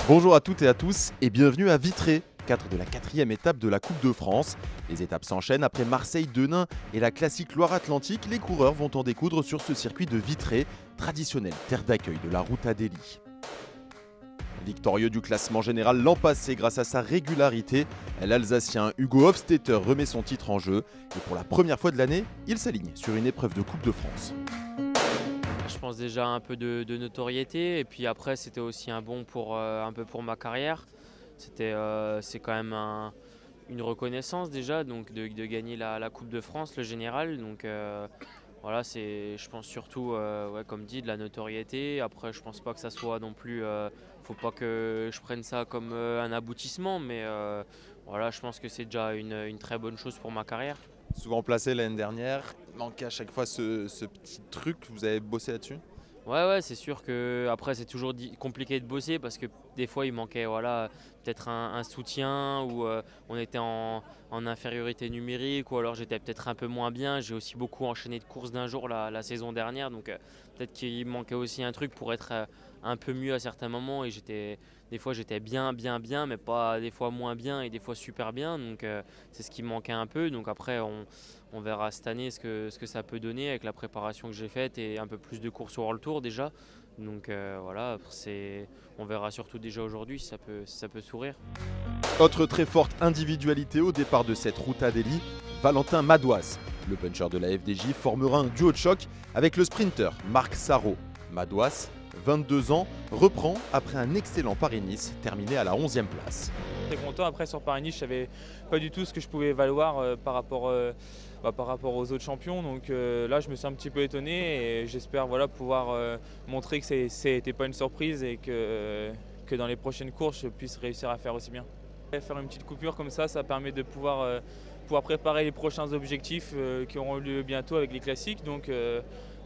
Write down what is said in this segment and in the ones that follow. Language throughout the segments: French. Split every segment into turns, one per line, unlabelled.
Bonjour à toutes et à tous et bienvenue à Vitré, cadre de la 4e étape de la Coupe de France. Les étapes s'enchaînent après Marseille, Denain et la classique Loire-Atlantique. Les coureurs vont en découdre sur ce circuit de Vitré, traditionnelle terre d'accueil de la Route Adélie. Victorieux du classement général l'an passé grâce à sa régularité, l'Alsacien Hugo Hofstetter remet son titre en jeu et pour la première fois de l'année, il s'aligne sur une épreuve de Coupe de France.
Je pense déjà un peu de notoriété et puis après c'était aussi un bon pour un peu pour ma carrière. C'est quand même une reconnaissance déjà donc de gagner la Coupe de France, le général. Donc voilà, c'est je pense surtout ouais, comme dit de la notoriété. Après je pense pas que ça soit non plus faut pas que je prenne ça comme un aboutissement, mais voilà, je pense que c'est déjà une très bonne chose pour ma carrière.
Souvent placé l'année dernière, manquait à chaque fois ce petit truc, vous avez bossé là-dessus?
Ouais, c'est sûr que après c'est toujours compliqué de bosser parce que des fois il manquait voilà, peut-être un soutien ou on était en infériorité numérique ou alors j'étais peut-être un peu moins bien. J'ai aussi beaucoup enchaîné de courses d'un jour la saison dernière, donc peut-être qu'il manquait aussi un truc pour être un peu mieux à certains moments et des fois j'étais bien, mais pas des fois moins bien et des fois super bien, donc c'est ce qui me manquait un peu. Donc après on verra cette année ce que ça peut donner avec la préparation que j'ai faite et un peu plus de courses au World Tour déjà. Donc voilà, on verra surtout déjà aujourd'hui si ça peut sourire.
Autre très forte individualité au départ de cette Route Adélie, Valentin Madouas. Le puncher de la FDJ formera un duo de choc avec le sprinter Marc Sarrault. Madouas, 22 ans, reprend après un excellent Paris-Nice terminé à la 11e place.
Très content, après sur Paris-Nice je savais pas du tout ce que je pouvais valoir par rapport aux autres champions, donc là je me suis un petit peu étonné et j'espère voilà, pouvoir montrer que c'était pas une surprise et que dans les prochaines courses je puisse réussir à faire aussi bien. Faire une petite coupure comme ça permet de pouvoir préparer les prochains objectifs qui auront lieu bientôt avec les classiques, donc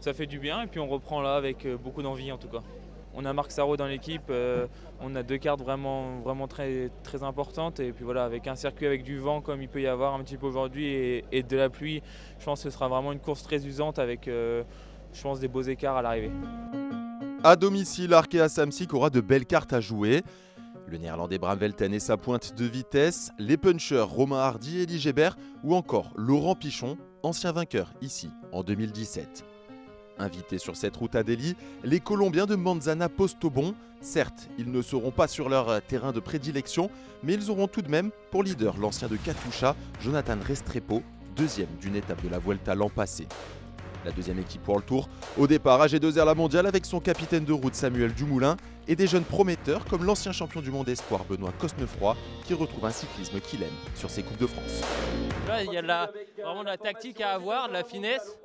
ça fait du bien et puis on reprend là avec beaucoup d'envie en tout cas. On a Marc Sarrault dans l'équipe, on a deux cartes vraiment très importantes et puis voilà, avec un circuit avec du vent comme il peut y avoir un petit peu aujourd'hui et de la pluie, je pense que ce sera vraiment une course très usante avec je pense des beaux écarts à l'arrivée.
À domicile, Arkea Samsic aura de belles cartes à jouer. Le néerlandais Bram Velten et sa pointe de vitesse, les punchers Romain Hardy et Elie Gebert ou encore Laurent Pichon, ancien vainqueur ici en 2017. Invités sur cette Route Adélie, les Colombiens de Manzana Postobon. Certes, ils ne seront pas sur leur terrain de prédilection, mais ils auront tout de même pour leader l'ancien de Katusha, Jonathan Restrepo, deuxième d'une étape de la Vuelta l'an passé. La deuxième équipe World Tour, au départ AG2R la mondiale avec son capitaine de route Samuel Dumoulin et des jeunes prometteurs comme l'ancien champion du monde espoir Benoît Cosnefroy qui retrouve un cyclisme qu'il aime sur ses Coupes de France.
Là, il y a vraiment de la tactique à avoir, de la finesse.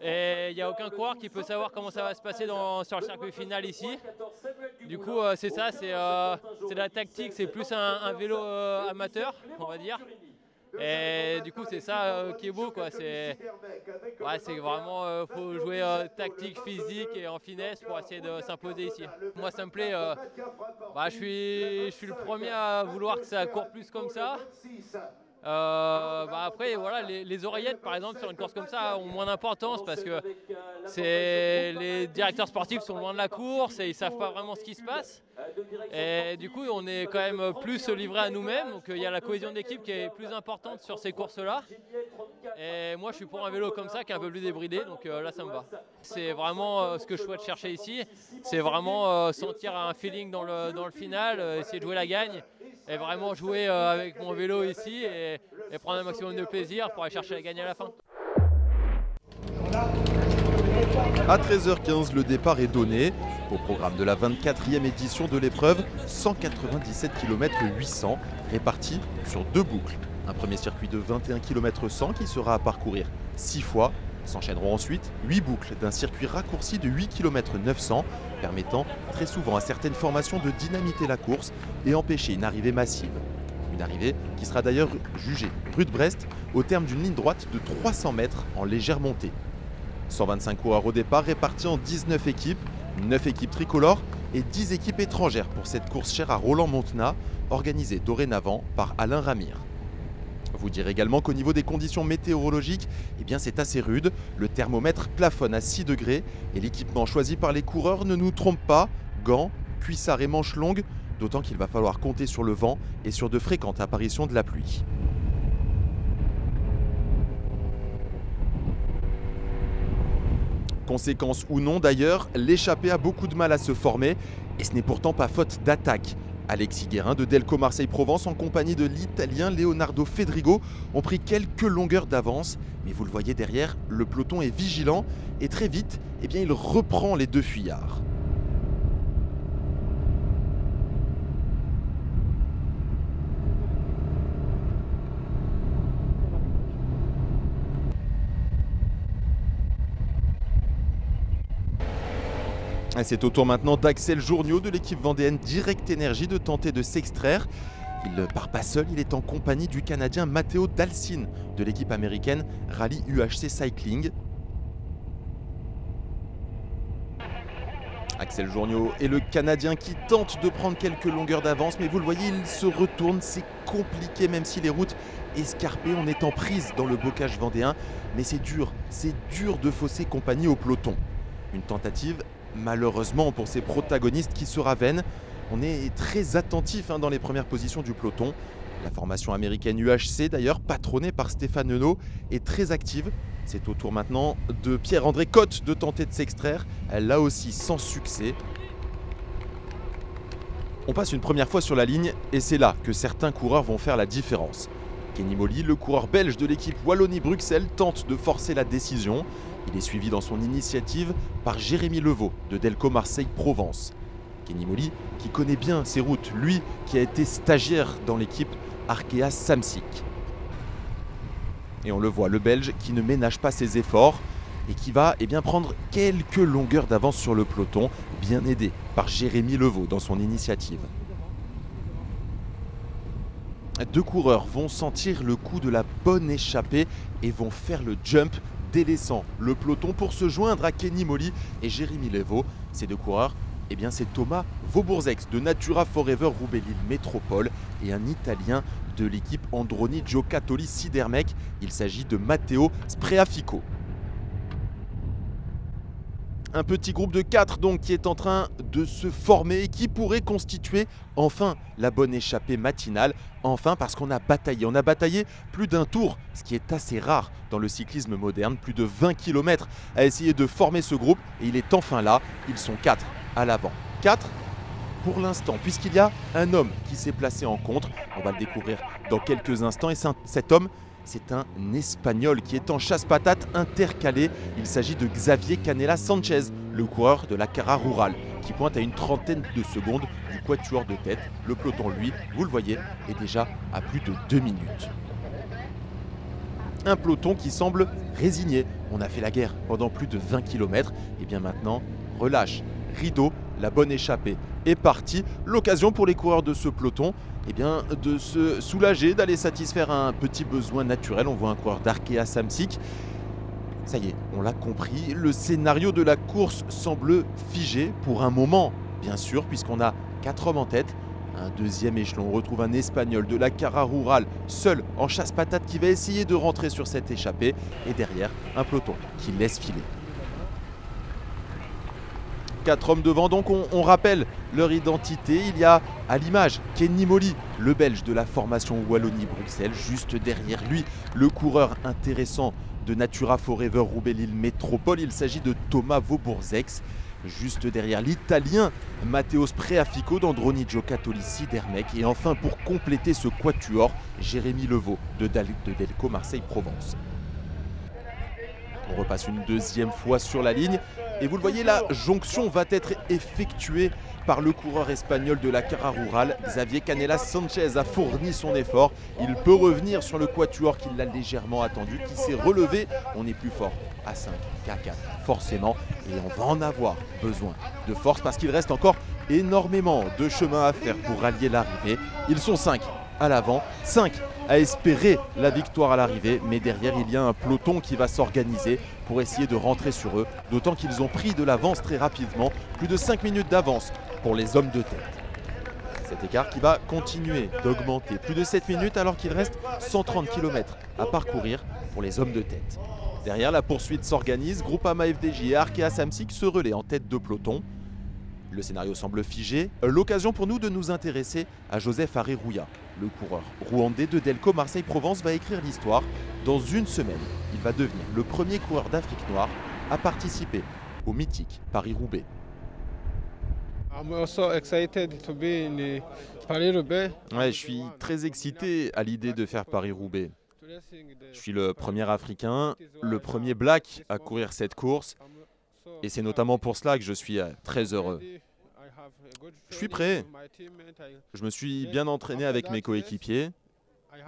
Et il n'y a aucun coureur qui peut savoir comment ça va se passer sur le circuit final ici. Du coup, c'est ça, c'est de la tactique, c'est plus un vélo amateur, on va dire. Et du coup, c'est ça qui est beau, quoi. C'est vraiment, faut jouer tactique, physique et en finesse pour essayer de s'imposer ici. Moi, ça me plaît. Je suis le premier à vouloir que ça court plus comme ça. Après voilà, les oreillettes par exemple sur une course comme ça ont moins d'importance parce que les directeurs sportifs sont loin de la course et ils savent pas vraiment ce qui se passe et du coup on est quand même plus livré à nous-mêmes, donc il y a la cohésion d'équipe qui est plus importante sur ces courses là et moi je suis pour un vélo comme ça qui est un peu plus débridé, donc là ça me va. C'est vraiment ce que je souhaite chercher ici, c'est vraiment sentir un feeling dans le final, essayer de jouer la gagne et vraiment jouer avec mon vélo ici et prendre un maximum de plaisir pour aller chercher la gagne à la fin.
À 13h15, le départ est donné. Au programme de la 24e édition de l'épreuve, 197 km 800 répartis sur deux boucles. Un premier circuit de 21 km 100 qui sera à parcourir 6 fois. S'enchaîneront ensuite 8 boucles d'un circuit raccourci de 8 km 900, permettant très souvent à certaines formations de dynamiter la course et empêcher une arrivée massive. Une arrivée qui sera d'ailleurs jugée rue de Brest au terme d'une ligne droite de 300 mètres en légère montée. 125 coureurs au départ répartis en 19 équipes, 9 équipes tricolores et 10 équipes étrangères pour cette course chère à Roland Montenat, organisée dorénavant par Alain Ramire. Vous dire également qu'au niveau des conditions météorologiques, c'est assez rude. Le thermomètre plafonne à 6 degrés et l'équipement choisi par les coureurs ne nous trompe pas. Gants, cuissards et manches longues d'autant qu'il va falloir compter sur le vent et sur de fréquentes apparitions de la pluie. Conséquence ou non d'ailleurs, l'échappée a beaucoup de mal à se former et ce n'est pourtant pas faute d'attaque. Alexis Guérin de Delco Marseille-Provence en compagnie de l'Italien Leonardo Fedrigo ont pris quelques longueurs d'avance, mais vous le voyez derrière, le peloton est vigilant et très vite, il reprend les deux fuyards. C'est au tour maintenant d'Axel Journiot de l'équipe vendéenne Direct Energy de tenter de s'extraire. Il ne part pas seul, il est en compagnie du Canadien Matteo Dalcin de l'équipe américaine Rally UHC Cycling. Axel Journiot est le Canadien qui tente de prendre quelques longueurs d'avance, mais vous le voyez, il se retourne, c'est compliqué même si les routes escarpées, on est en prise dans le bocage vendéen, mais c'est dur de fausser compagnie au peloton. Une tentative malheureusement pour ces protagonistes qui se ravènent. On est très attentif dans les premières positions du peloton. La formation américaine UHC d'ailleurs, patronnée par Stéphane Heunaut, est très active. C'est au tour maintenant de Pierre-André Cotte de tenter de s'extraire, là aussi sans succès. On passe une première fois sur la ligne et c'est là que certains coureurs vont faire la différence. Kenny Molly, le coureur belge de l'équipe Wallonie-Bruxelles, tente de forcer la décision. Il est suivi dans son initiative par Jérémy Levaux de Delco Marseille-Provence. Kenny Molly qui connaît bien ses routes, lui qui a été stagiaire dans l'équipe Arkea Samsic. Et on le voit, le Belge qui ne ménage pas ses efforts et qui va prendre quelques longueurs d'avance sur le peloton, bien aidé par Jérémy Levaux dans son initiative. Deux coureurs vont sentir le coup de la bonne échappée et vont faire le jump, délaissant le peloton pour se joindre à Kenny Molly et Jérémy Levaux. Ces deux coureurs, c'est Thomas Vobourzex de Natura Forever Roubaix-Lille Métropole et un Italien de l'équipe Androni Giocattoli Sidermec. Il s'agit de Matteo Spreafico. Un petit groupe de 4 donc qui est en train de se former et qui pourrait constituer enfin la bonne échappée matinale. Enfin parce qu'on a bataillé. On a bataillé plus d'un tour, ce qui est assez rare dans le cyclisme moderne. Plus de 20 km à essayer de former ce groupe et il est enfin là. Ils sont 4 à l'avant. 4 pour l'instant puisqu'il y a un homme qui s'est placé en contre. On va le découvrir dans quelques instants et cet homme, c'est un Espagnol qui est en chasse-patate intercalé. Il s'agit de Xavier Canella Sanchez, le coureur de la Cara Rural, qui pointe à une trentaine de secondes du quatuor de tête. Le peloton, lui, vous le voyez, est déjà à plus de 2 minutes. Un peloton qui semble résigné. On a fait la guerre pendant plus de 20 km. Et bien maintenant, relâche, rideau, la bonne échappée est partie. L'occasion pour les coureurs de ce peloton de se soulager, d'aller satisfaire un petit besoin naturel. On voit un coureur d'Arkea Samsic. Ça y est, on l'a compris, le scénario de la course semble figé pour un moment, bien sûr, puisqu'on a 4 hommes en tête. Un deuxième échelon, on retrouve un Espagnol de la Cara Rural, seul en chasse-patate, qui va essayer de rentrer sur cette échappée. Et derrière, un peloton qui laisse filer. 4 hommes devant, donc on rappelle leur identité. Il y a à l'image Kenny Molly, le Belge de la formation Wallonie-Bruxelles. Juste derrière lui, le coureur intéressant de Natura Forever Roubaix-Lille Métropole. Il s'agit de Thomas Vobourzex. Juste derrière l'Italien Matteo Spreafico d'Androni Giocattoli Sidermec. Et enfin, pour compléter ce quatuor, Jérémy Levaux de Delco Marseille-Provence. On repasse une deuxième fois sur la ligne. Et vous le voyez, la jonction va être effectuée par le coureur espagnol de la Cara Rural. Xavier Canella Sanchez a fourni son effort. Il peut revenir sur le quatuor qui l'a légèrement attendu, qui s'est relevé. On est plus fort à 5 qu'à 4, forcément. Et on va en avoir besoin de force parce qu'il reste encore énormément de chemin à faire pour rallier l'arrivée. Ils sont 5 à l'avant, 5 à espérer la victoire à l'arrivée, mais derrière il y a un peloton qui va s'organiser pour essayer de rentrer sur eux, d'autant qu'ils ont pris de l'avance très rapidement, plus de 5 minutes d'avance pour les hommes de tête. Cet écart qui va continuer d'augmenter, plus de 7 minutes alors qu'il reste 130 km à parcourir pour les hommes de tête. Derrière, la poursuite s'organise, Groupama FDJ et Arkea Samsic se relaient en tête de peloton. Le scénario semble figé, l'occasion pour nous de nous intéresser à Joseph Areruya. Le coureur rwandais de Delco Marseille-Provence va écrire l'histoire. Dans une semaine, il va devenir le premier coureur d'Afrique noire à participer au mythique Paris-Roubaix. Ouais, je suis très excité à l'idée de faire Paris-Roubaix. Je suis le premier Africain, le premier Black à courir cette course. Et c'est notamment pour cela que je suis très heureux. Je suis prêt. Je me suis bien entraîné avec mes coéquipiers.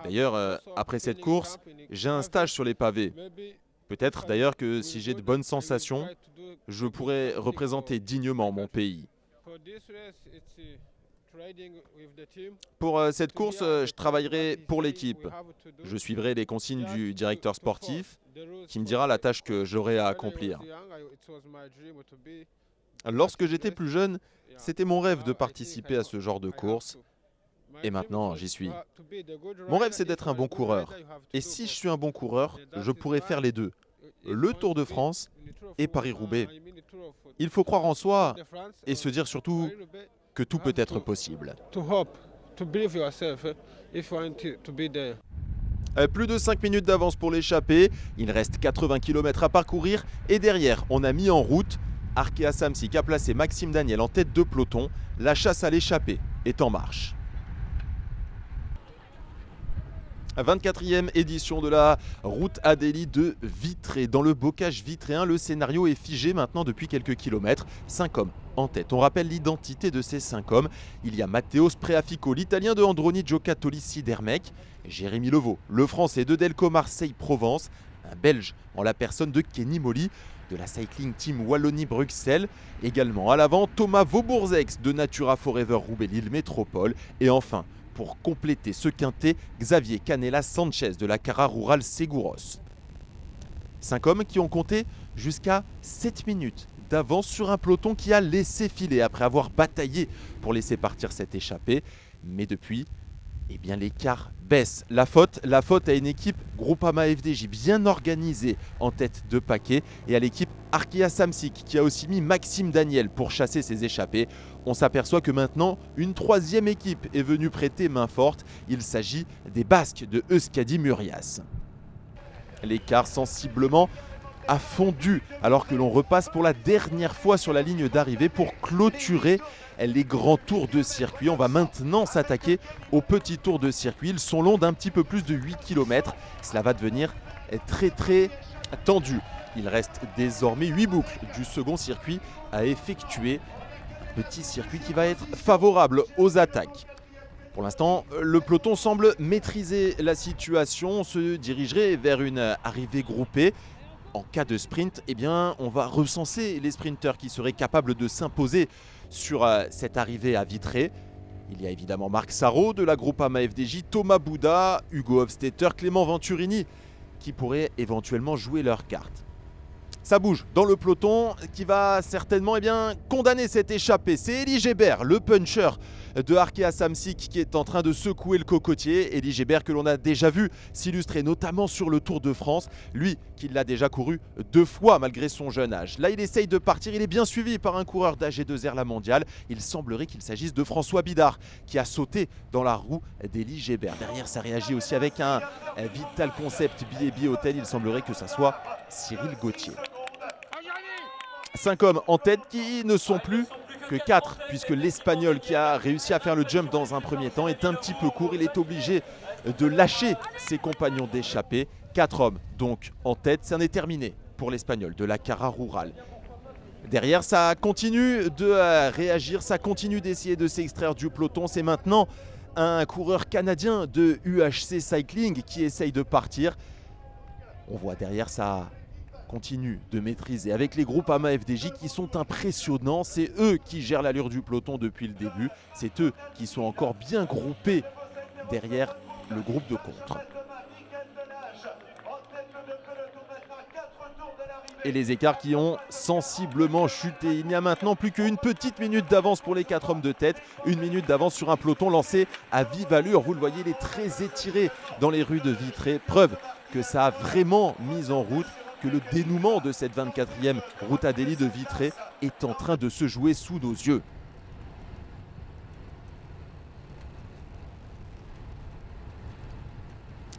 D'ailleurs, après cette course, j'ai un stage sur les pavés. Peut-être d'ailleurs que si j'ai de bonnes sensations, je pourrais représenter dignement mon pays. Pour cette course, je travaillerai pour l'équipe. Je suivrai les consignes du directeur sportif qui me dira la tâche que j'aurai à accomplir. Lorsque j'étais plus jeune, c'était mon rêve de participer à ce genre de course. Et maintenant, j'y suis. Mon rêve, c'est d'être un bon coureur. Et si je suis un bon coureur, je pourrais faire les deux. Le Tour de France et Paris-Roubaix. Il faut croire en soi et se dire surtout que tout peut être possible. Plus de 5 minutes d'avance pour l'échappée. Il reste 80 km à parcourir. Et derrière, on a mis en route. Arkea Samsic a placé Maxime Daniel en tête de peloton. La chasse à l'échappée est en marche. 24e édition de la route Adélie de Vitré. Dans le bocage vitréen, le scénario est figé maintenant depuis quelques kilomètres. 5 hommes en tête. On rappelle l'identité de ces 5 hommes. Il y a Matteo Spreafico, l'Italien de Androni Giocattoli Sidermec, Jérémy Levaux, le Français de Delco Marseille-Provence, un Belge en la personne de Kenny Molly, de la Cycling Team Wallonie-Bruxelles. Également à l'avant, Thomas Vaubourzex de Natura Forever Roubaix-Lille Métropole. Et enfin, pour compléter ce quintet, Xavier Canella Sanchez de la Cara Rural Seguros. 5 hommes qui ont compté jusqu'à 7 minutes d'avance sur un peloton qui a laissé filer après avoir bataillé pour laisser partir cette échappée. Mais depuis, eh bien l'écart baisse. La faute à une équipe Groupama FDJ bien organisée en tête de paquet et à l'équipe Arkea Samsic qui a aussi mis Maxime Daniel pour chasser ses échappées. On s'aperçoit que maintenant, une troisième équipe est venue prêter main forte. Il s'agit des Basques de Euskadi Murias. L'écart sensiblement a fondu alors que l'on repasse pour la dernière fois sur la ligne d'arrivée pour clôturer les grands tours de circuit. On va maintenant s'attaquer aux petits tours de circuit. Ils sont longs d'un petit peu plus de 8 km. Cela va devenir très tendu. Il reste désormais 8 boucles du second circuit à effectuer. Petit circuit qui va être favorable aux attaques. Pour l'instant, le peloton semble maîtriser la situation. On se dirigerait vers une arrivée groupée. En cas de sprint, eh bien, on va recenser les sprinteurs qui seraient capables de s'imposer sur cette arrivée à Vitré. Il y a évidemment Marc Sarraud de la Groupama FDJ, Thomas Bouda, Hugo Hofstetter, Clément Venturini qui pourraient éventuellement jouer leur carte. Ça bouge dans le peloton qui va certainement condamner cette échappée. C'est Elie Gébert, le puncher de Arkea Samsic qui est en train de secouer le cocotier. Elie Gébert que l'on a déjà vu s'illustrer notamment sur le Tour de France. Lui qui l'a déjà couru 2 fois malgré son jeune âge. Là il essaye de partir, il est bien suivi par un coureur d'AG2R La Mondiale. Il semblerait qu'il s'agisse de François Bidard qui a sauté dans la roue d'Elie Gébert. Derrière ça réagit aussi avec un Vital Concept B&B Hotel. Il semblerait que ça soit Cyril Gauthier. 5 hommes en tête qui ne sont plus que 4 puisque l'Espagnol qui a réussi à faire le jump dans un premier temps est un petit peu court. Il est obligé de lâcher ses compagnons d'échappée. 4 hommes donc en tête. Ça en est terminé pour l'Espagnol de la Cara Rural. Derrière ça continue de réagir, ça continue d'essayer de s'extraire du peloton. C'est maintenant un coureur canadien de UHC Cycling qui essaye de partir. On voit derrière ça continue de maîtriser avec les Groupama FDJ qui sont impressionnants. C'est eux qui gèrent l'allure du peloton depuis le début. C'est eux qui sont encore bien groupés derrière le groupe de contre. Et les écarts qui ont sensiblement chuté. Il n'y a maintenant plus qu'une petite minute d'avance pour les 4 hommes de tête. 1 minute d'avance sur un peloton lancé à vive allure. Vous le voyez, il est très étiré dans les rues de Vitré. Preuve que ça a vraiment mis en route, que le dénouement de cette 24e route Adélie de Vitré est en train de se jouer sous nos yeux.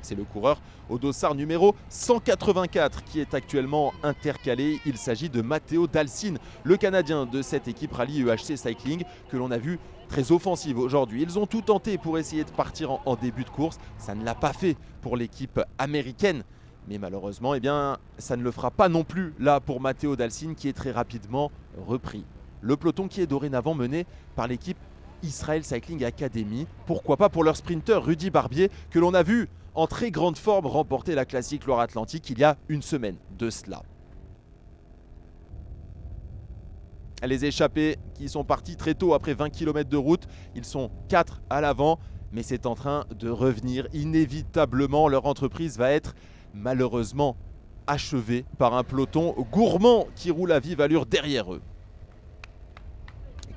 C'est le coureur au dossard numéro 184 qui est actuellement intercalé. Il s'agit de Matteo Dalcin, le Canadien de cette équipe Rallye UHC Cycling que l'on a vu très offensive aujourd'hui. Ils ont tout tenté pour essayer de partir en début de course. Ça ne l'a pas fait pour l'équipe américaine. Mais malheureusement, eh bien, ça ne le fera pas non plus là pour Matteo Dalcin qui est très rapidement repris. Le peloton qui est dorénavant mené par l'équipe Israel Cycling Academy. Pourquoi pas pour leur sprinter Rudy Barbier que l'on a vu en très grande forme remporter la classique Loire-Atlantique il y a une semaine de cela. Les échappés qui sont partis très tôt après 20 km de route, ils sont 4 à l'avant, mais c'est en train de revenir inévitablement. Leur entreprise va être malheureusement achevée par un peloton gourmand qui roule à vive allure derrière eux.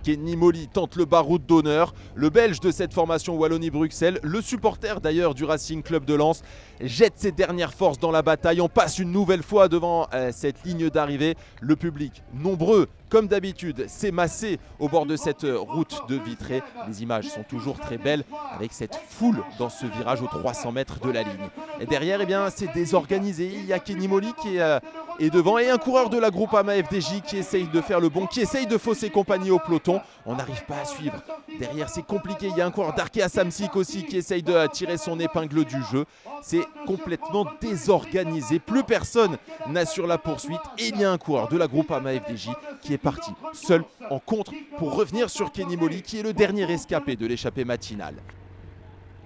Kenny Molly tente le baroud d'honneur. Le Belge de cette formation Wallonie-Bruxelles, le supporter d'ailleurs du Racing Club de Lens, jette ses dernières forces dans la bataille. On passe une nouvelle fois devant cette ligne d'arrivée. Le public, nombreux comme d'habitude, s'est massé au bord de cette route de Vitré. Les images sont toujours très belles avec cette foule dans ce virage aux 300 mètres de la ligne. Et derrière, eh bien, c'est désorganisé. Il y a Kenny Molly qui est devant et un coureur de la Groupama FDJ qui essaye de faire le bon, qui essaye de fausser compagnie au peloton. On n'arrive pas à suivre. Derrière, c'est compliqué. Il y a un coureur d'Arkea Samsic aussi qui essaye de tirer son épingle du jeu. C'est complètement désorganisé. Plus personne n'assure la poursuite. Et il y a un coureur de la Groupama FDJ qui est parti seul en contre pour revenir sur Kenny Molly qui est le dernier rescapé de l'échappée matinale.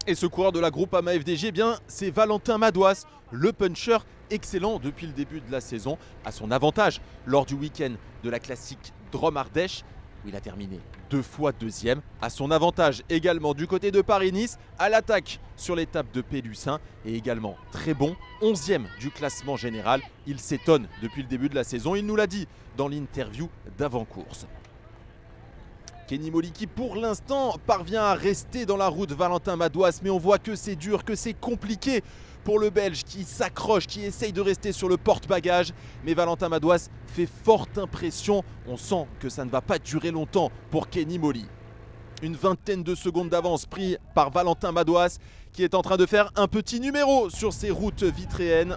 Et ce coureur de la Groupama FDJ, eh bien, c'est Valentin Madouas, le puncher excellent depuis le début de la saison, à son avantage lors du week-end de la classique Drôme-Ardèche où il a terminé 2 fois deuxième. À son avantage également du côté de Paris-Nice, à l'attaque sur l'étape de Pélussin et également très bon, 11e du classement général. Il s'étonne depuis le début de la saison, il nous l'a dit dans l'interview d'avant-course. Kenny Molly qui pour l'instant parvient à rester dans la route Valentin Madouas, mais on voit que c'est dur, que c'est compliqué pour le Belge qui s'accroche, qui essaye de rester sur le porte-bagages. Mais Valentin Madouas fait forte impression. On sent que ça ne va pas durer longtemps pour Kenny Molly. Une vingtaine de secondes d'avance pris par Valentin Madouas qui est en train de faire un petit numéro sur ces routes vitréennes.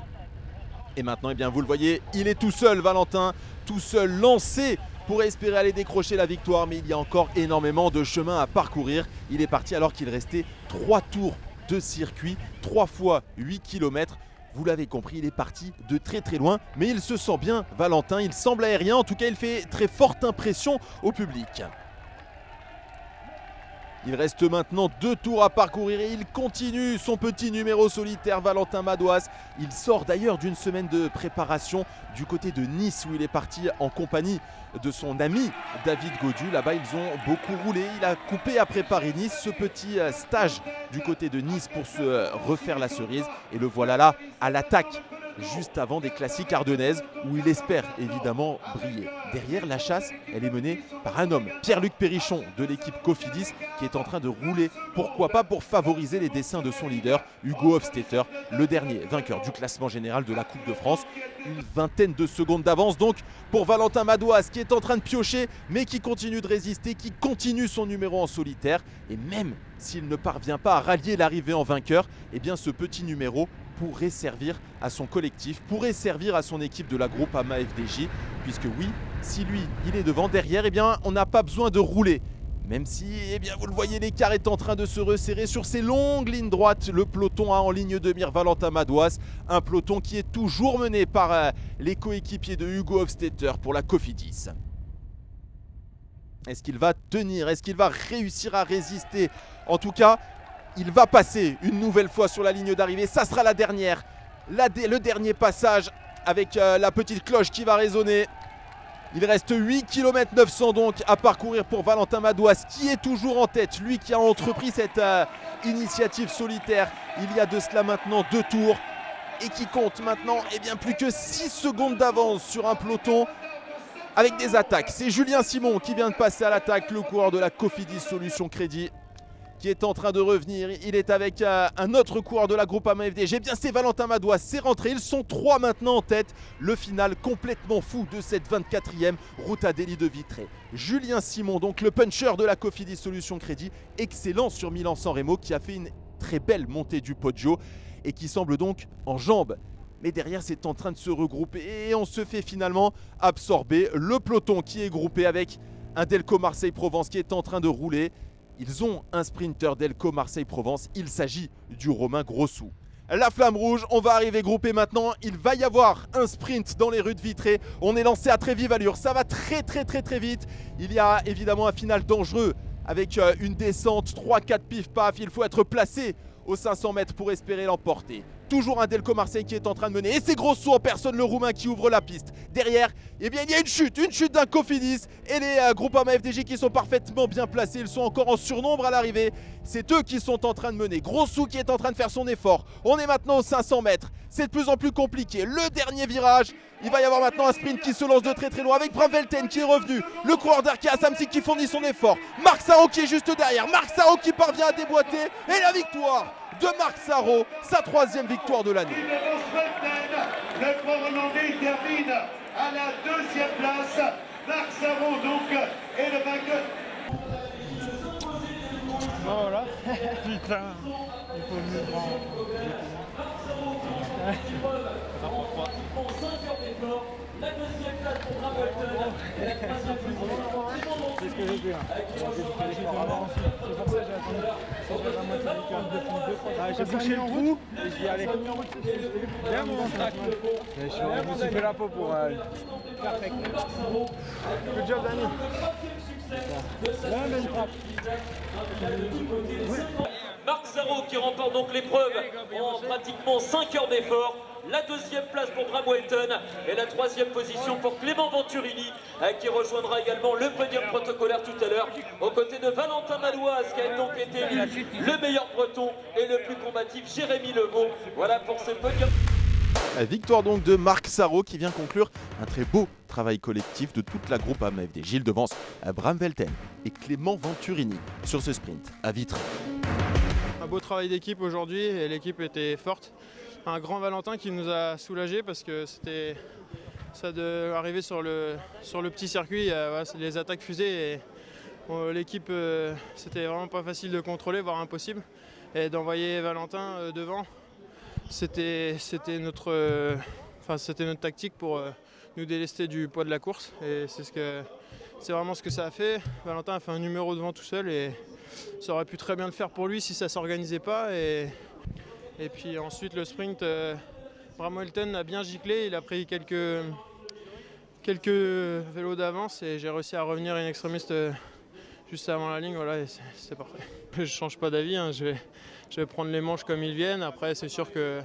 Et maintenant, eh bien, vous le voyez, il est tout seul Valentin, tout seul lancé pour espérer aller décrocher la victoire. Mais il y a encore énormément de chemin à parcourir. Il est parti alors qu'il restait 3 tours de circuit, 3 fois 8 km. Vous l'avez compris, il est parti de très très loin, mais il se sent bien, Valentin. Il semble aérien, en tout cas il fait très forte impression au public. Il reste maintenant 2 tours à parcourir et il continue son petit numéro solitaire, Valentin Madouas. Il sort d'ailleurs d'une semaine de préparation du côté de Nice où il est parti en compagnie de son ami David Gaudu. Là-bas, ils ont beaucoup roulé. Il a coupé après Paris-Nice ce petit stage du côté de Nice pour se refaire la cerise. Et le voilà là à l'attaque juste avant des classiques ardennaises où il espère évidemment briller. Derrière, la chasse, elle est menée par un homme, Pierre-Luc Périchon de l'équipe Cofidis qui est en train de rouler, pourquoi pas pour favoriser les dessins de son leader, Hugo Hofstetter, le dernier vainqueur du classement général de la Coupe de France. Une vingtaine de secondes d'avance donc pour Valentin Madouas qui est en train de piocher mais qui continue de résister, qui continue son numéro en solitaire. Et même s'il ne parvient pas à rallier l'arrivée en vainqueur, eh bien ce petit numéro pourrait servir à son collectif, pourrait servir à son équipe de la Groupama FDJ, puisque oui, si lui, il est devant, derrière, eh bien, on n'a pas besoin de rouler. Même si, eh bien, vous le voyez, l'écart est en train de se resserrer sur ces longues lignes droites. Le peloton a en ligne de mire Valentin Madouas, un peloton qui est toujours mené par les coéquipiers de Hugo Hofstetter pour la Cofidis. Est-ce qu'il va tenir? Est-ce qu'il va réussir à résister? En tout cas, il va passer une nouvelle fois sur la ligne d'arrivée. Ça sera la dernière. Le dernier passage avec la petite cloche qui va résonner. Il reste 8 km 900 donc à parcourir pour Valentin Madouas qui est toujours en tête. Lui qui a entrepris cette initiative solitaire il y a de cela maintenant 2 tours. Et qui compte maintenant bien plus que 6 secondes d'avance sur un peloton avec des attaques. C'est Julien Simon qui vient de passer à l'attaque, le coureur de la Cofidis Solutions Crédit, qui est en train de revenir. Il est avec un autre coureur de la Groupama FDJ. Bien, c'est Valentin Madouas, c'est rentré. Ils sont 3 maintenant en tête. Le final complètement fou de cette 24e route à Delhi de Vitré. Julien Simon, donc le puncher de la Cofidis Solutions Crédit, excellent sur Milan-San Remo, qui a fait une très belle montée du Poggio. et qui semble donc en jambes. Mais derrière, c'est en train de se regrouper et on se fait finalement absorber. Le peloton qui est groupé avec un Delco Marseille-Provence qui est en train de rouler. Ils ont un sprinter Delco Marseille-Provence. Il s'agit du Romain Grossou. La flamme rouge, on va arriver groupé maintenant. Il va y avoir un sprint dans les rues de Vitré. On est lancé à très vive allure. Ça va très vite. Il y a évidemment un final dangereux avec une descente 3-4 pif-paf. Il faut être placé aux 500 mètres pour espérer l'emporter. Toujours un Delco Marseille qui est en train de mener. Et c'est Grossou en personne, le Roumain, qui ouvre la piste. Derrière, eh bien, il y a une chute d'un Cofidis. Et les Groupama FDJ qui sont parfaitement bien placés. Ils sont encore en surnombre à l'arrivée. C'est eux qui sont en train de mener. Grossou qui est en train de faire son effort. On est maintenant aux 500 mètres. C'est de plus en plus compliqué. Le dernier virage. Il va y avoir maintenant un sprint qui se lance de très loin avec Bram Velten qui est revenu. Le coureur d'Arkea Samsic qui fournit son effort. Marc Sarrault qui est juste derrière. Marc Sarrault qui parvient à déboîter. Et la victoire de Marc Sarrault, sa 3e victoire de l'année.
Le Port-Hollandais termine à la 2e place. Marc Sarrault donc est le vainqueur.
Bon voilà, putain, il faut mieux prendre.
La 2e place pour Bram Velten. Et la 3e position.
C'est ce que j'ai fait. C'est pour ça que j'ai attendu. J'ai bouché le trou et j'y allais. Bien mon track. Je me suis fait la peau pour perfect. Good job Dani.
Marc Sarrault qui remporte donc l'épreuve en pratiquement 5 heures d'effort. La 2e place pour Bram Velten et la 3e position pour Clément Venturini qui rejoindra également le podium protocolaire tout à l'heure aux côtés de Valentin Malouaz qui a donc été élu le meilleur breton et le plus combatif Jérémy Leveau. Voilà pour ce podium.
Victoire donc de Marc Sarrault qui vient conclure un très beau travail collectif de toute la Groupama FDJ. Gilles devance Bram Velten et Clément Venturini sur ce sprint à Vitré.
Un beau travail d'équipe aujourd'hui et l'équipe était forte. Un grand Valentin qui nous a soulagés parce que c'était ça de arriver sur le petit circuit, voilà, les attaques fusées et l'équipe c'était vraiment pas facile de contrôler, voire impossible. Et d'envoyer Valentin devant, c'était notre tactique pour nous délester du poids de la course et c'est vraiment ce que ça a fait. Valentin a fait un numéro devant tout seul et ça aurait pu très bien le faire pour lui si ça ne s'organisait pas. Et puis ensuite le sprint, Bram Velten a bien giclé, il a pris quelques vélos d'avance et j'ai réussi à revenir in extremis juste avant la ligne, voilà, et c'est parfait. Je ne change pas d'avis, hein, je vais prendre les manches comme ils viennent. Après c'est sûr que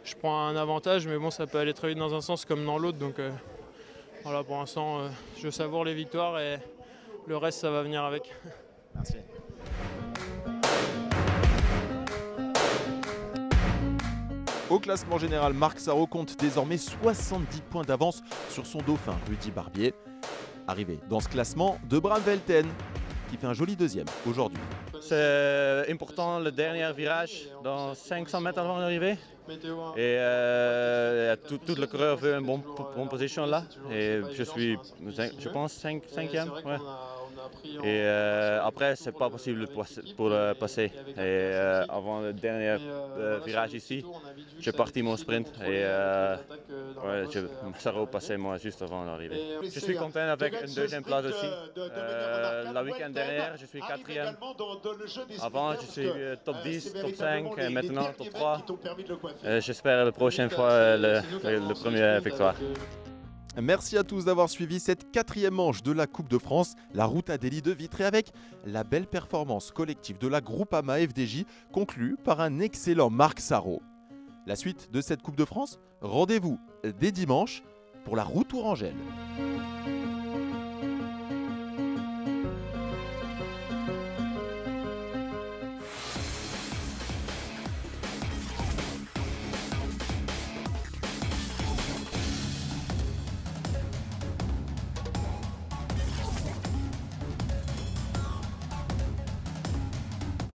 je prends un avantage, mais bon, ça peut aller très vite dans un sens comme dans l'autre. Donc voilà, pour l'instant je savoure les victoires et le reste ça va venir avec.
Merci. Au classement général, Marc Sarrault compte désormais 70 points d'avance sur son dauphin Rudy Barbier. Arrivé dans ce classement de Bram Velten, qui fait un joli 2e aujourd'hui.
C'est important le dernier virage, dans 500 mètres avant l'arrivée. Et toute le coureur veut une bonne position là. Et je suis, je pense, 5e. Ouais. Et après, c'est pas possible pour passer. Et avant le dernier virage ici, j'ai parti mon sprint et Sarrault passait moi juste avant l'arrivée. Je suis content avec une 2e place aussi. La week-end dernière, je suis 4e. Avant, je suis top 10, top 5 et maintenant top 3. J'espère la prochaine fois le premier victoire.
Merci à tous d'avoir suivi cette 4e manche de la Coupe de France, la Route Adélie de Vitré, avec la belle performance collective de la Groupama FDJ conclue par un excellent Marc Sarrault. La suite de cette Coupe de France, rendez-vous dès dimanche pour la Route Tourangelle.